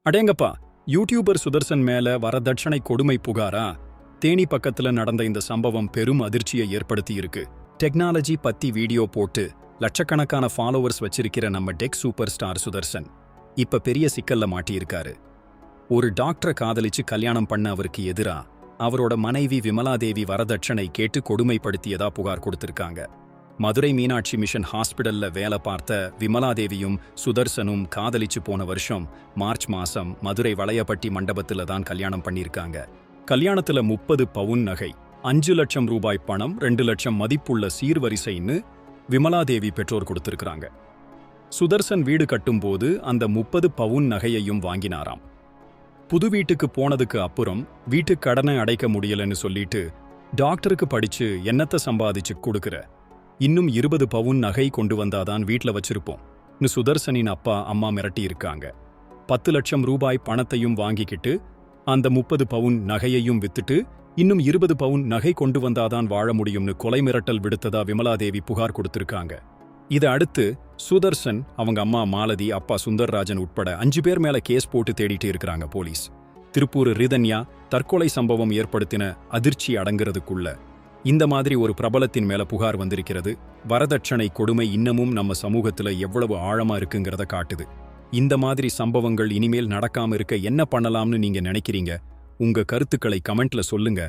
அடேங்கப்பா, யூடியூபர் சுதர்சன் மேல வரதட்சணை கொடுமை புகாரா? தேனி பக்கத்துல நடந்த இந்த சம்பவம் பெரும் அதிர்ச்சியை ஏற்படுத்தி இருக்கு. டெக்னாலஜி பத்தி வீடியோ போட்டு லட்சக்கணக்கான ஃபாலோவர்ஸ் வச்சிருக்கிற நம்ம டெக் சூப்பர் ஸ்டார் சுதர்சன் இப்ப பெரிய சிக்கல்ல மாட்டியிருக்காரு. ஒரு டாக்டரை காதலிச்சு கல்யாணம் பண்ண அவருக்கு எதிரா அவரோட மனைவி விமலாதேவி வரதட்சணை கேட்டு கொடுமைப்படுத்தியதா புகார் கொடுத்திருக்காங்க. மதுரை மீனாட்சி மிஷன் ஹாஸ்பிடல்ல வேலை பார்த்த விமலாதேவியும் சுதர்சனும் காதலிச்சு போன வருஷம் மார்ச் மாசம் மதுரை வளையப்பட்டி மண்டபத்துல தான் கல்யாணம் பண்ணியிருக்காங்க. கல்யாணத்துல 30 பவுன் நகை, 5 லட்சம் ரூபாய் பணம், 2 லட்சம் மதிப்புள்ள சீர்வரிசைன்னு விமலாதேவி பெற்றோர் கொடுத்திருக்காங்க. சுதர்சன் வீடு கட்டும்போது அந்த 30 பவுன் நகையையும் வாங்கினாராம். புது வீட்டுக்கு போனதுக்கு அப்புறம் வீட்டு கடனை அடைக்க முடியலன்னு சொல்லிட்டு டாக்டருக்கு படிச்சு என்னத்தை சம்பாதிச்சு கொடுக்குற, இன்னும் 20 பவுன் நகை கொண்டு வந்தாதான் வீட்ல வச்சிருப்போம் சுதர்சனின் அப்பா அம்மா மிரட்டி இருக்காங்க. 10 லட்சம் ரூபாய் பணத்தையும் வாங்கிக்கிட்டு அந்த 30 பவுன் நகையையும் வித்துட்டு இன்னும் 20 பவுன் நகை கொண்டு வந்தாதான் வாழ முடியும்னு கொலை மிரட்டல் விடுத்ததா விமலாதேவி புகார் கொடுத்திருக்காங்க. இதை அடுத்து சுதர்சன், அவங்க அம்மா மாலதி, அப்பா சுந்தர்ராஜன் உட்பட 5 பேர் மேல கேஸ் போட்டு தேடிட்டு இருக்கிறாங்க போலீஸ். திருப்பூர் ரிதன்யா தற்கொலை சம்பவம் ஏற்படுத்தின அதிர்ச்சி அடங்குறதுக்குள்ள இந்த மாதிரி ஒரு பிரபலத்தின் மேல புகார் வந்திருக்கிறது. வரதட்சணை கொடுமை இன்னமும் நம்ம சமூகத்துல எவ்வளவு ஆழமா இருக்குங்கிறத காட்டுது. இந்த மாதிரி சம்பவங்கள் இனிமேல் நடக்காம இருக்க என்ன பண்ணலாம்னு நீங்க நினைக்கிறீங்க? உங்க கருத்துக்களை கமெண்ட்ல சொல்லுங்க.